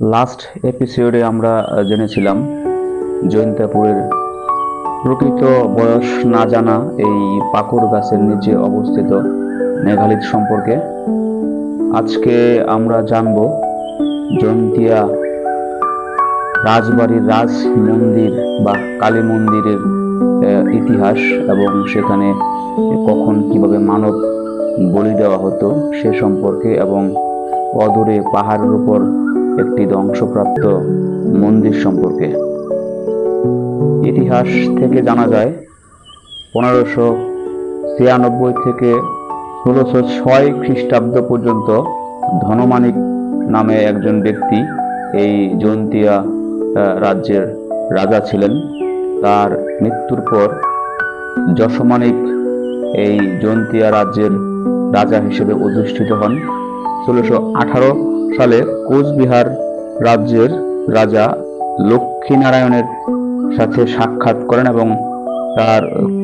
Last এপিসোডে আমরা জেনেছিলাম জৈন্তাপুরের প্রকৃত বয়স না জানা এই পাকুড় গাছের নিচে অবস্থিত মেঘালিত সম্পর্কে। আজকে আমরা জানব জৈন্তিয়া রাজবাড়ির রাজ মন্দির বা কালী মন্দিরের ইতিহাস এবং সেখানে কখন কিভাবে মানব বলি দেওয়া হতো সে সম্পর্কে, এবং অদূরে পাহাড়ের উপর একটি ধ্বংসপ্রাপ্ত মন্দির সম্পর্কে। ইতিহাস থেকে জানা যায় 1596 থেকে 1606 খ্রিস্টাব্দ পর্যন্ত ধনমানিক নামে একজন ব্যক্তি এই জৈন্তিয়া রাজ্যের রাজা ছিলেন। তার মৃত্যুর পর যশমানিক এই জৈন্তিয়া রাজ্যের রাজা হিসেবে অধিষ্ঠিত হন। 1618 সালে কোচবিহার রাজ্যের রাজা লক্ষ্মীনারায়ণের সাথে সাক্ষাৎ করেন এবং তার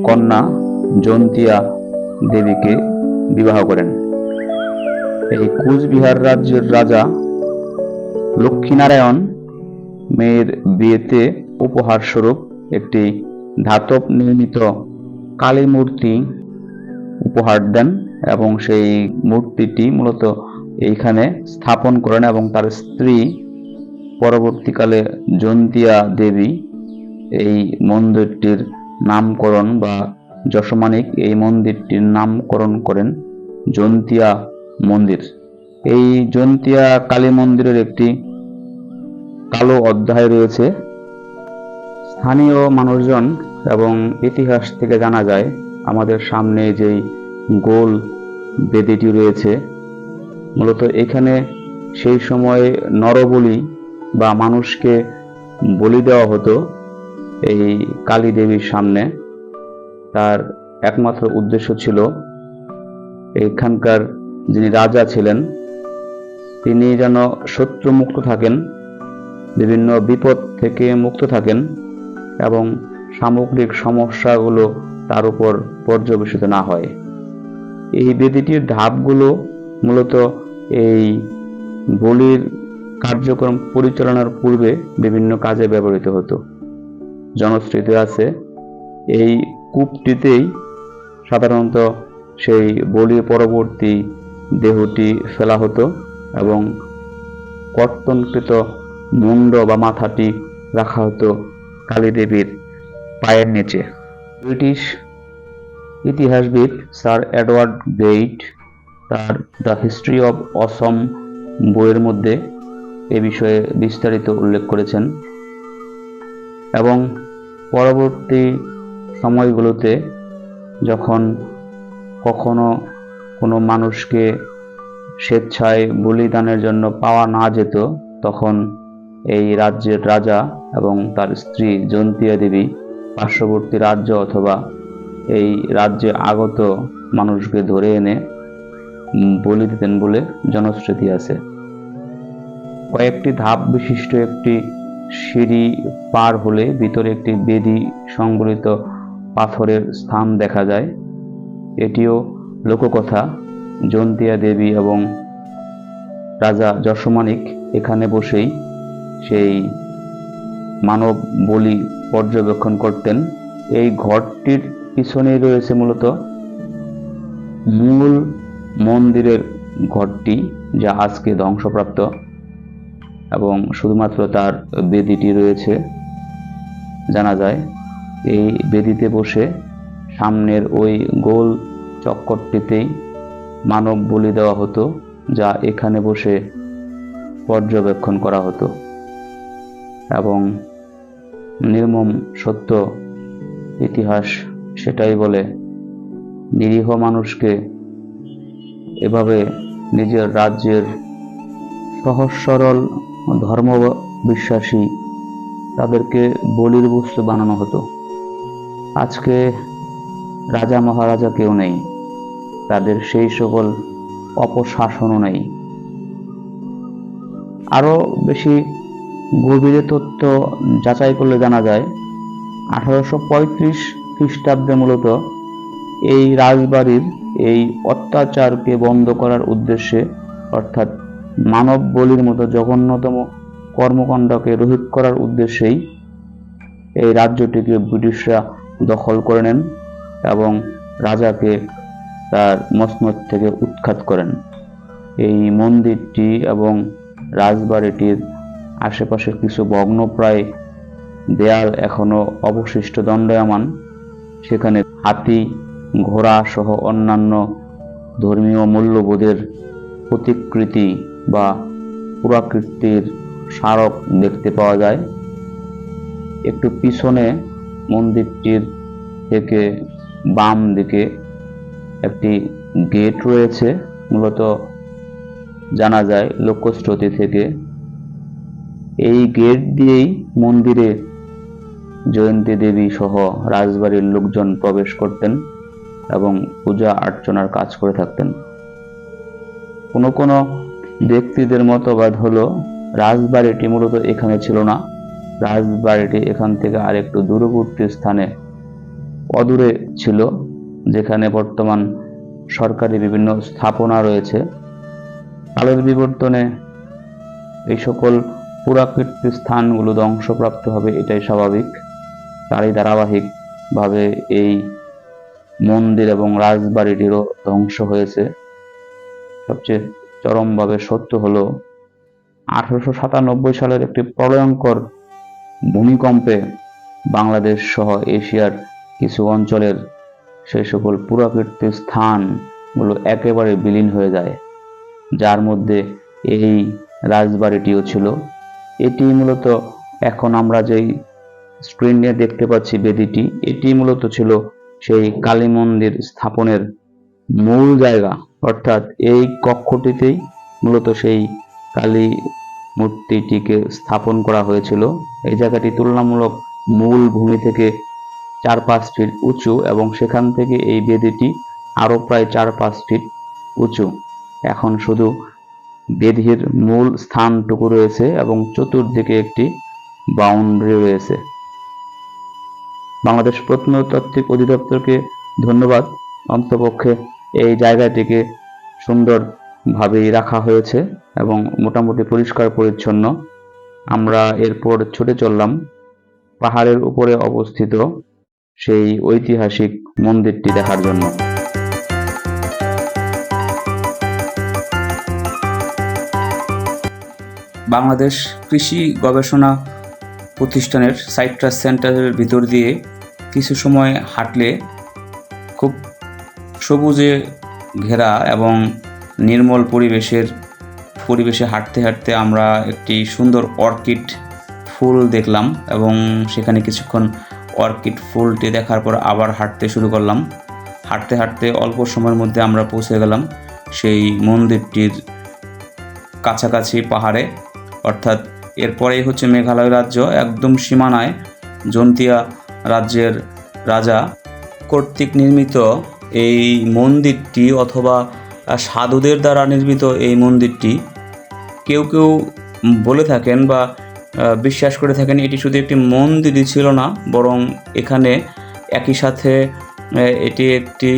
কন্যা জৈন্তিয়া দেবীকে বিবাহ করেন। এই কোচবিহার রাজ্যের রাজা লক্ষ্মীনারায়ণ মেয়ের বিয়েতে উপহার স্বরূপ একটি ধাতব নির্মিত কালী মূর্তি উপহার দেন এবং সেই মূর্তিটি মূলত এইখানে স্থাপন করেন এবং তার স্ত্রী পরবর্তীকালে জৈন্তিয়া দেবী এই মন্দিরটির নামকরণ বা যশমানিক এই মন্দিরটির নামকরণ করেন জৈন্তিয়া মন্দির। এই জৈন্তিয়া কালী মন্দিরের একটি কালো অধ্যায় রয়েছে। স্থানীয় মানুষজন এবং ইতিহাস থেকে জানা যায় আমাদের সামনে যেই গোল বেদিটি রয়েছে, মূলত এখানে সেই সময়ে নরবলি বা মানুষকে বলি দেওয়া হতো এই কালী দেবীর সামনে। তার একমাত্র উদ্দেশ্য ছিল এখানকার যিনি রাজা ছিলেন তিনি যেন শত্রুমুক্ত থাকেন, বিভিন্ন বিপদ থেকে মুক্ত থাকেন এবং সামগ্রিক সমস্যাগুলো তার উপর পর্যবেসিত না হয়। এই বেদিটির ধাপগুলো মূলত এই বলির কার্যক্রম পরিচালনার পূর্বে বিভিন্ন কাজে ব্যবহৃত হতো। জনশ্রুতি আছে এই কূপটিতেই সাধারণত সেই বলির পরবর্তী দেহটি ফেলা হতো এবং কর্তনকৃত মুন্ড বা মাথাটি রাখা হতো কালী দেবীর পায়ের নিচে। ব্রিটিশ ইতিহাসবিদ স্যার এডওয়ার্ড গেইট তার দ্য হিস্ট্রি অব অসম বইয়ের মধ্যে এ বিষয়ে বিস্তারিত উল্লেখ করেছেন এবং পরবর্তী সময়গুলোতে যখন কখনো কোনো মানুষকে স্বেচ্ছায় বলিদানের জন্য পাওয়া না যেত, তখন এই রাজ্যের রাজা এবং তার স্ত্রী জৈন্তিয়া দেবী পার্শ্ববর্তী রাজ্য অথবা এই রাজ্যে আগত মানুষকে ধরে এনে বলি দিতেন বলে জনশ্রুতি আছে। কয়েকটি ধাপ বিশিষ্ট একটি সিঁড়ি পার হলে ভিতরে একটি বেদি সংবলিত পাথরের স্থান দেখা যায়। এটিও লোককথা। জৈন্তিয়া দেবী এবং রাজা যশমানিক এখানে বসেই সেই মানব বলি পর্যবেক্ষণ করতেন। এই ঘরটির পিছনেই রয়েছে মূলত মূল মন্দিরের ঘরটি, যা আজকে ধ্বংসপ্রাপ্ত এবং শুধুমাত্র তার বেদিটি রয়েছে। জানা যায় এই বেদিতে বসে সামনের ওই গোল চক্করটিতেই মানব বলি দেওয়া হতো, যা এখানে বসে পর্যবেক্ষণ করা হতো এবং নির্মম সত্য ইতিহাস সেটাই বলে নিরীহ মানুষকে এভাবে নিজের রাজ্যের সহজ সরল ধর্ম বিশ্বাসী তাদেরকে বলির বস্তু বানানো হতো। আজকে রাজা মহারাজা কেউ নেই, তাদের সেই সকল অপশাসনও নেই। আরো বেশি গভীরে তথ্য যাচাই করলে জানা যায় 1835 খ্রিস্টাব্দে মূলত এই রাজবাড়ির এই অত্যাচারকে বন্ধ করার উদ্দেশ্যে, অর্থাৎ মানব বলির মতো জঘন্যতম কর্মকাণ্ডকে রোধ করার উদ্দেশ্যেই এই রাজ্যটিকে ব্রিটিশরা দখল করে নেন এবং রাজাকে তার মসনদ থেকে উৎখাত করেন। এই মন্দিরটি এবং রাজবাড়িটির আশেপাশের কিছু ভগ্নপ্রায় দেয়াল এখনো অবশিষ্ট দণ্ডায়মান। সেখানে হাতি, ঘোড়া সহ অন্যান্য ধর্মীয় মূল্যবোধের প্রতিকৃতি বা পুরাকীর্তির স্মারক দেখতে পাওয়া যায়। একটু পিছনে মন্দিরটির থেকে বাম দিকে একটি গেট রয়েছে, মূলত জানা যায় লোকশ্রুতি থেকে। এই গেট দিয়েই মন্দিরে জয়ন্তী দেবী সহ রাজবাড়ির লোকজন প্রবেশ করতেন এবং পূজা অর্চনার কাজ করে থাকতেন। কোনো কোনো ব্যক্তিদের মতবাদ হলো রাজবাড়িটি মূলত এখানে ছিল না, রাজবাড়িটি এখান থেকে আরেকটু দূরবর্তী স্থানে অদূরে ছিল, যেখানে বর্তমান সরকারি বিভিন্ন স্থাপনা রয়েছে। কালের বিবর্তনে এই সকল পুরাকীর্তি স্থানগুলো ধ্বংসপ্রাপ্ত হবে, এটাই স্বাভাবিক। তারই ধারাবাহিকভাবে এই মন্দির এবং রাজবাড়িটিরও ধ্বংস হয়েছে। সবচেয়ে চরমভাবে সত্য হলো 1897 সালের একটি প্রলয়ঙ্কর ভূমিকম্পে বাংলাদেশ সহ এশিয়ার কিছু অঞ্চলের সেই সকল পুরাকীর্তি স্থানগুলো একেবারে বিলীন হয়ে যায়, যার মধ্যে এই রাজবাড়িটিও ছিল। এটি মূলত এখন আমরা যেই স্ক্রিনে দেখতে পাচ্ছি বেদিটি, এটি মূলত ছিল সেই কালী মন্দির স্থাপনের মূল জায়গা, অর্থাৎ এই কক্ষটিতেই মূলত সেই কালী মূর্তিটিকে স্থাপন করা হয়েছিল। এই জায়গাটি তুলনামূলক মূল ভূমি থেকে 4-5 ফিট উঁচু এবং সেখান থেকে এই বেদিটি আরো প্রায় 4-5 ফিট উঁচু। এখন শুধু বেদির মূল স্থানটুকু রয়েছে এবং চতুর্দিকে একটি বাউন্ডারি রয়েছে। বাংলাদেশ প্রত্নতাত্ত্বিক অধিদপ্তরকে ধন্যবাদ, অন্তপক্ষে এই জায়গাটিকে সুন্দরভাবেই রাখা হয়েছে এবং মোটামুটি পরিষ্কার পরিচ্ছন্ন। আমরা এরপর ছুটে চললাম পাহাড়ের উপরে অবস্থিত সেই ঐতিহাসিক মন্দিরটি দেখার জন্য। বাংলাদেশ কৃষি গবেষণা প্রতিষ্ঠানের সাইট্রাস সেন্টারের ভিতর দিয়ে কিছু সময় হাঁটলে খুব সবুজে ঘেরা এবং নির্মল পরিবেশে হাঁটতে হাঁটতে আমরা একটি সুন্দর অর্কিড ফুল দেখলাম এবং সেখানে কিছুক্ষণ অর্কিড ফুলটি দেখার পর আবার হাঁটতে শুরু করলাম। হাঁটতে হাঁটতে অল্প সময়ের মধ্যে আমরা পৌঁছে গেলাম সেই মন্দিরটির কাছাকাছি পাহাড়ে, অর্থাৎ এরপরেই হচ্ছে মেঘালয় রাজ্য। একদম সীমানায় জন্তিয়া রাজ্যের রাজা কর্তৃক নির্মিত এই মন্দিরটি, অথবা সাধুদের দ্বারা নির্মিত এই মন্দিরটি, কেউ কেউ বলে থাকেন বা বিশ্বাস করে থাকেন এটি শুধু একটি মন্দিরই ছিল না, বরং এখানে একই সাথে এটি একটি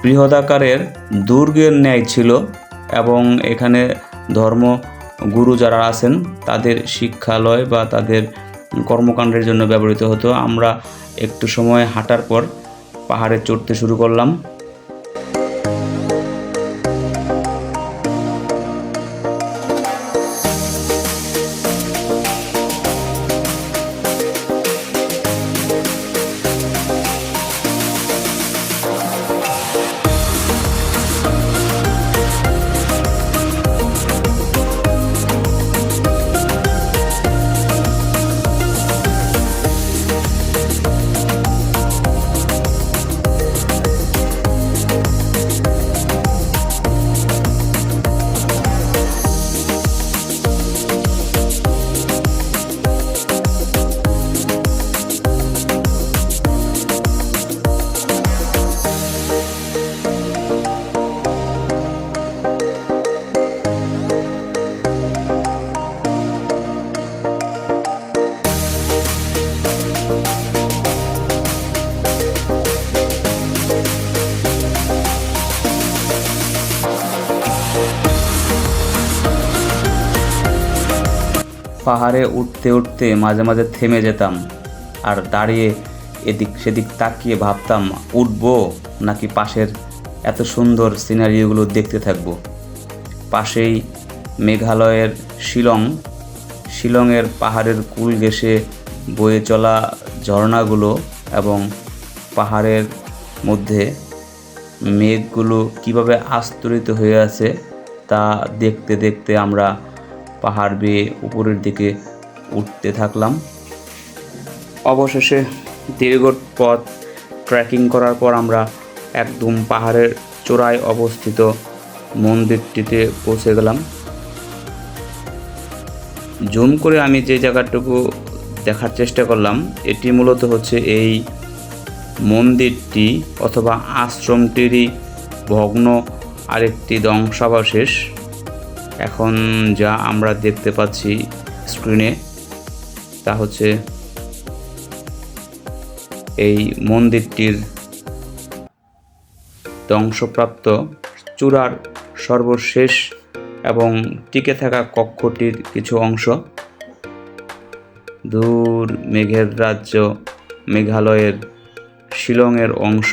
বৃহদাকারের দুর্গের ন্যায় ছিল এবং এখানে ধর্মগুরু যারা আছেন তাদের শিক্ষালয় বা তাদের কর্মকাণ্ডের জন্য ব্যবহৃত হতো। আমরা একটু সময় হাঁটার পর পাহাড়ে চড়তে শুরু করলাম। পাহাড়ে উঠতে উঠতে মাঝে মাঝে থেমে যেতাম আর দাঁড়িয়ে এদিক সেদিক তাকিয়ে ভাবতাম উঠবো নাকি পাশের এত সুন্দর সিনারিওগুলো দেখতে থাকবো। পাশেই মেঘালয়ের শিলংয়ের পাহাড়ের কুল ঘেঁষে বয়ে চলা ঝর্ণাগুলো এবং পাহাড়ের মধ্যে মেঘগুলো কিভাবে আস্তরিত হয়ে আছে তা দেখতে দেখতে আমরা পাহাড় বেয়ে উপরের দিকে উঠতে থাকলাম। অবশেষে দীর্ঘ পথ ট্রেকিং করার পর আমরা একদম পাহাড়ের চূড়ায় অবস্থিত মন্দিরটিতে পৌঁছে গেলাম। জুম করে আমি যে জায়গাটুকু দেখার চেষ্টা করলাম, এটি মূলত হচ্ছে এই মন্দিরটি অথবা আশ্রমটিরই ভগ্ন আরেকটি ধ্বংসাবশেষ। এখন যা আমরা দেখতে পাচ্ছি স্ক্রিনে তা হচ্ছে এই মন্দিরটির ধ্বংসপ্রাপ্ত চূড়ার সর্বশেষ এবং টিকে থাকা কক্ষটির কিছু অংশ। দূর মেঘের রাজ্য মেঘালয়ের শিলংয়ের অংশ,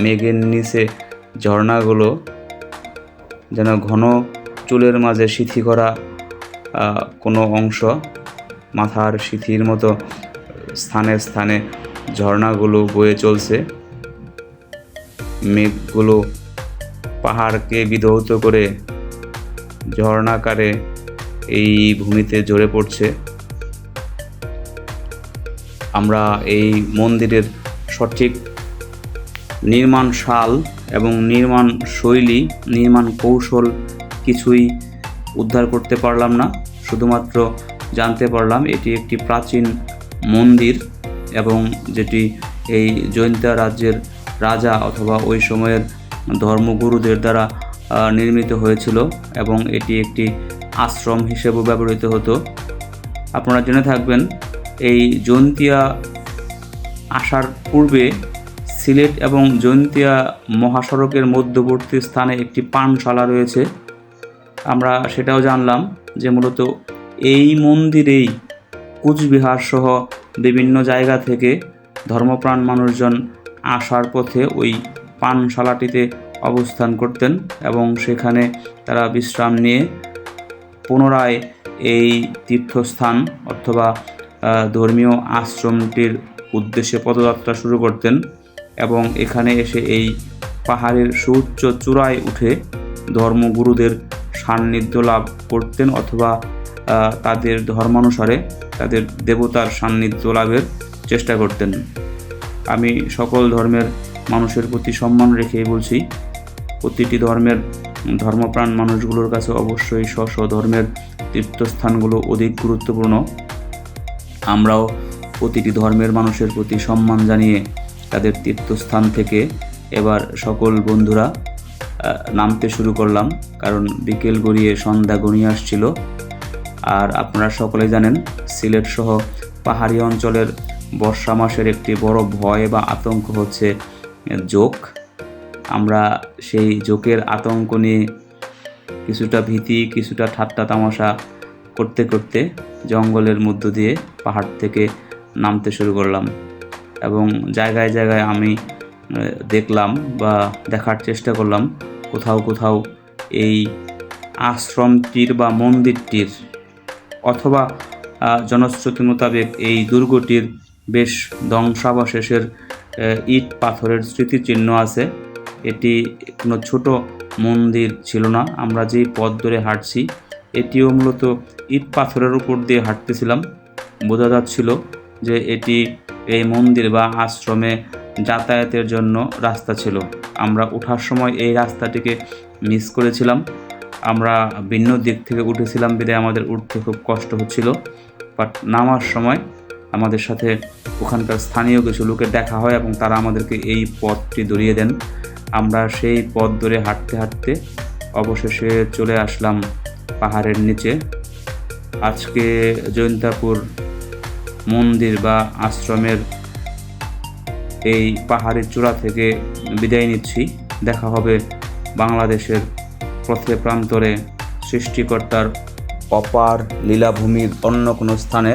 মেঘের নিচে ঝর্ণাগুলো যেন ঘন চুলের মাঝে সিথি করা কোনো অংশ, মাথার সিথির মতো স্থানে স্থানে ঝর্ণাগুলো বয়ে চলছে। মেঘগুলো পাহাড়কে বিধৌত করে ঝর্ণাকারে এই ভূমিতে ঝরে পড়ছে। আমরা এই মন্দিরের সঠিক নির্মাণ সাল এবং নির্মাণ শৈলী, নির্মাণ কৌশল কিছুই উদ্ধার করতে পারলাম না। শুধুমাত্র জানতে পারলাম এটি একটি প্রাচীন মন্দির এবং যেটি এই জৈন্তা রাজ্যের রাজা অথবা ওই সময়ের ধর্মগুরুদের দ্বারা নির্মিত হয়েছিল এবং এটি একটি আশ্রম হিসেবেও ব্যবহৃত হতো। আপনারা জেনে থাকবেন এই জৈন্তিয়া আসার পূর্বে সিলেট এবং জৈন্তিয়া মহাসড়কের মধ্যবর্তী স্থানে একটি পানশালা রয়েছে। আমরা সেটাও জানলাম যে মূলত এই মন্দিরেই কুচবিহার সহ বিভিন্ন জায়গা থেকে ধর্মপ্রাণ মানুষজন আসার পথে ওই পানশালাটিতে অবস্থান করতেন এবং সেখানে তারা বিশ্রাম নিয়ে পুনরায় এই তীর্থস্থান অথবা ধর্মীয় আশ্রমটির উদ্দেশ্যে পদযাত্রা শুরু করতেন এবং এখানে এসে এই পাহাড়ের সুউচ্চ চূড়ায় উঠে ধর্মগুরুদের সান্নিধ্য লাভ করতেন অথবা তাদের ধর্মানুসারে তাদের দেবতার সান্নিধ্য লাভের চেষ্টা করতেন। আমি সকল ধর্মের মানুষের প্রতি সম্মান রেখেই বলছি, প্রতিটি ধর্মের ধর্মপ্রাণ মানুষগুলোর কাছে অবশ্যই স্ব ধর্মের তীর্থস্থানগুলো অধিক গুরুত্বপূর্ণ। আমরাও প্রতিটি ধর্মের মানুষের প্রতি সম্মান জানিয়ে তাদের তীর্থস্থান থেকে এবার সকল বন্ধুরা নামতে শুরু করলাম, কারণ বিকেল গড়িয়ে সন্ধ্যা ঘনিয়ে আসছিল। আর আপনারা সকলে জানেন সিলেট সহ পাহাড়ি অঞ্চলের বর্ষা মাসের একটি বড় ভয় বা আতঙ্ক হচ্ছে জোক। আমরা সেই জোকের আতঙ্ক নিয়ে কিছুটা ভীতি, কিছুটা ঠাট্টা তামাশা করতে করতে জঙ্গলের মধ্য দিয়ে পাহাড় থেকে নামতে শুরু করলাম এবং জায়গায় জায়গায় আমি দেখলাম বা দেখার চেষ্টা করলাম কোথাও কোথাও এই আশ্রমটির বা মন্দিরটির অথবা জনশ্রুতি মোতাবেক এই দুর্গটির বেশ ধ্বংসাবশেষের ইট পাথরের স্মৃতিচিহ্ন আছে। এটি কোনো ছোট মন্দির ছিল না। আমরা যেই পথ ধরে হাঁটছি এটিও মূলত ইট পাথরের উপর দিয়ে হাঁটতেছিলাম। বোঝা যাচ্ছিল যে এটি এই মন্দির বা আশ্রমে যাতায়াতের জন্য রাস্তা ছিল। আমরা ওঠার সময় এই রাস্তাটিকে মিস করেছিলাম। আমরা ভিন্ন দিক থেকে উঠেছিলাম বিধায় আমাদের উঠতে খুব কষ্ট হচ্ছিল। বাট নামার সময় আমাদের সাথে ওখানকার স্থানীয় কিছু লোকের দেখা হয় এবং তারা আমাদেরকে এই পথটি ধরিয়ে দেন। আমরা সেই পথ ধরে হাঁটতে হাঁটতে অবশেষে চলে আসলাম পাহাড়ের নিচে। আজকে জৈন্তাপুর মন্দির বা আশ্রমের এই পাহাড়ের চূড়া থেকে বিদায় নিচ্ছি। দেখা হবে বাংলাদেশের পথে প্রান্তরে সৃষ্টিকর্তার অপার লীলাভূমির অন্য কোনো স্থানে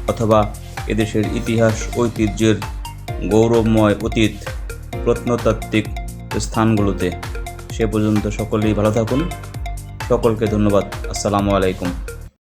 অথবা এদেশের ইতিহাস ঐতিহ্যের গৌরবময় অতীত প্রত্নতাত্ত্বিক স্থানগুলোতে। সে পর্যন্ত সকলেই ভালো থাকুন। সকলকে ধন্যবাদ। আসসালামু আলাইকুম।